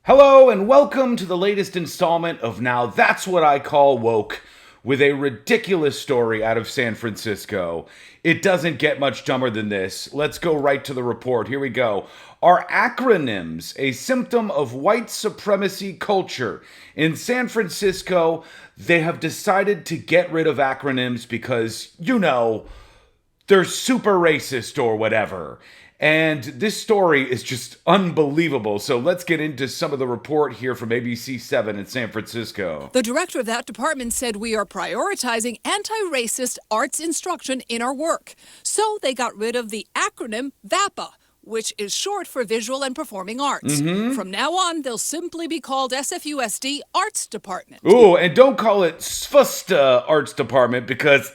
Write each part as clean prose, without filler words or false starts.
Hello and welcome to the latest installment of Now That's What I Call Woke, with a ridiculous story out of San Francisco. It doesn't get much dumber than this. Let's go right to the report. Here we go. Are acronyms a symptom of white supremacy culture? In San Francisco, they have decided to get rid of acronyms because, they're super racist or whatever. And this story is just unbelievable. So let's get into some of the report here from ABC7 in San Francisco. The director of that department said we are prioritizing anti-racist arts instruction in our work. So they got rid of the acronym VAPA, which is short for Visual and Performing Arts. From now on, they'll simply be called SFUSD Arts Department. Ooh, and don't call it SFUSTA Arts Department because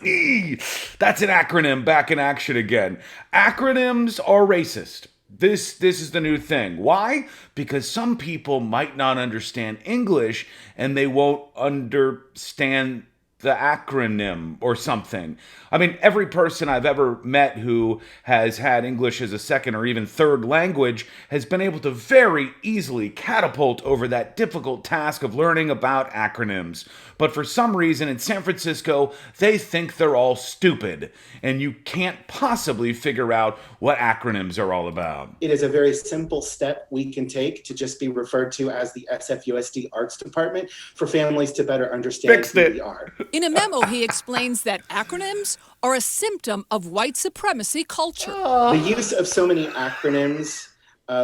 that's an acronym back in action again. Acronyms are racist. This is the new thing. Why? Because some people might not understand English and they won't understand the acronym or something. I mean, every person I've ever met who has had English as a second or even third language has been able to very easily catapult over that difficult task of learning about acronyms. But for some reason in San Francisco, they think they're all stupid, and you can't possibly figure out what acronyms are all about. It is a very simple step we can take to just be referred to as the SFUSD Arts Department for families to better understand who we are. In a memo, he explains that acronyms are a symptom of white supremacy culture. The use of so many acronyms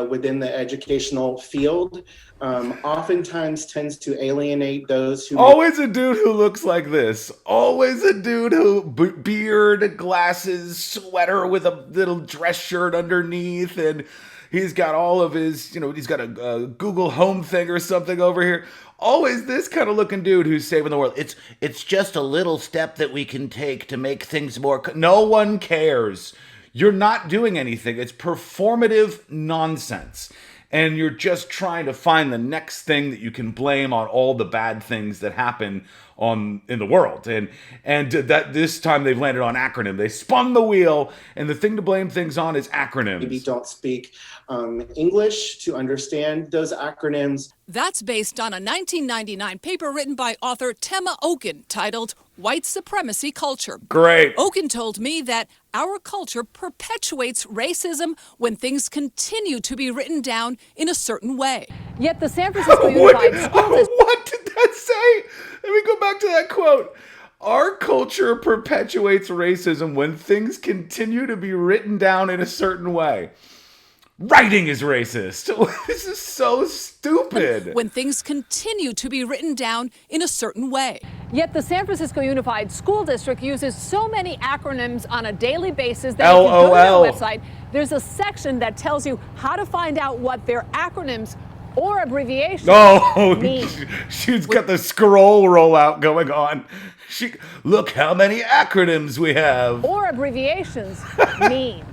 within the educational field oftentimes tends to alienate those who... Always a dude who looks like this. Always a dude who beard, glasses, sweater with a little dress shirt underneath, and he's got all of his, he's got a Google Home thing or something over here. Always this kind of looking dude who's saving the world. It's just a little step that we can take to make things more... No one cares. You're not doing anything. It's performative nonsense. And you're just trying to find the next thing that you can blame on all the bad things that happen in the world. And that this time they've landed on acronym. They spun the wheel, and the thing to blame things on is acronyms. Maybe don't speak English to understand those acronyms. That's based on a 1999 paper written by author Tema Okun titled White Supremacy Culture. Great. Okun told me that our culture perpetuates racism when things continue to be written down in a certain way. Yet the San Francisco Unified School District... What did that say? Let me go back to that quote. Our culture perpetuates racism when things continue to be written down in a certain way. Writing is racist. This is so stupid. When things continue to be written down in a certain way. Yet the San Francisco Unified School District uses so many acronyms on a daily basis that LOL. if you go to their website, there's a section that tells you how to find out what their acronyms or abbreviations mean. She's got the scroll rollout going on. Look how many acronyms we have. Or abbreviations mean.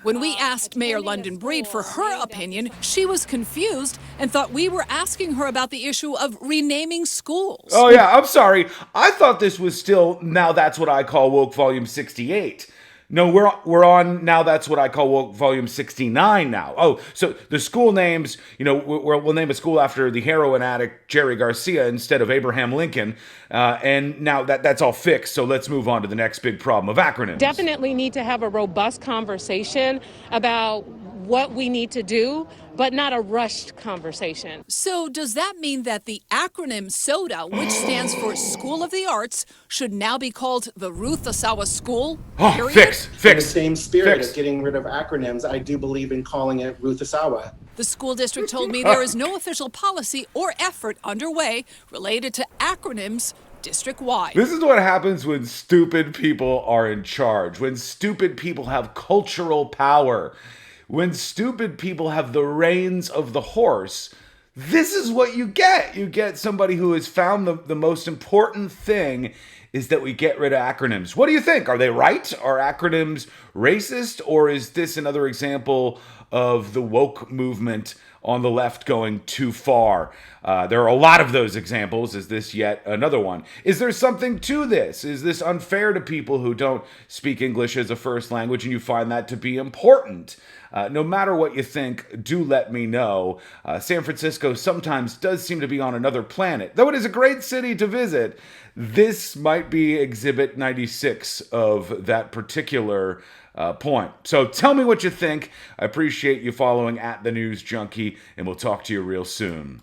When we asked Mayor London Breed for her opinion, she was confused and thought we were asking her about the issue of renaming schools. Oh, yeah, I'm sorry. I thought this was still Now That's What I Call Woke Volume 68. No, we're on Now That's What I Call Woke Volume 69 now. Oh, so the school names, we'll name a school after the heroin addict Jerry Garcia instead of Abraham Lincoln. And now that's all fixed, so let's move on to the next big problem of acronyms. Definitely need to have a robust conversation about what we need to do, but not a rushed conversation. So does that mean that the acronym SODA, which stands for School of the Arts, should now be called the Ruth Asawa School? Period? Fix. In the same spirit of getting rid of acronyms, I do believe in calling it Ruth Asawa. The school district told me there is no official policy or effort underway related to acronyms district-wide. This is what happens when stupid people are in charge, when stupid people have cultural power. When stupid people have the reins of the horse, this is what you get. You get somebody who has found the most important thing is that we get rid of acronyms. What do you think? Are they right? Are acronyms racist? Or is this another example of the woke movement on the left going too far. There are a lot of those examples. Is this yet another one? Is there something to this? Is this unfair to people who don't speak English as a first language and you find that to be important? No matter what you think, do let me know. San Francisco sometimes does seem to be on another planet. Though it is a great city to visit, this might be Exhibit 96 of that particular point. So tell me what you think. I appreciate you following @TheNewsJunkie, and we'll talk to you real soon.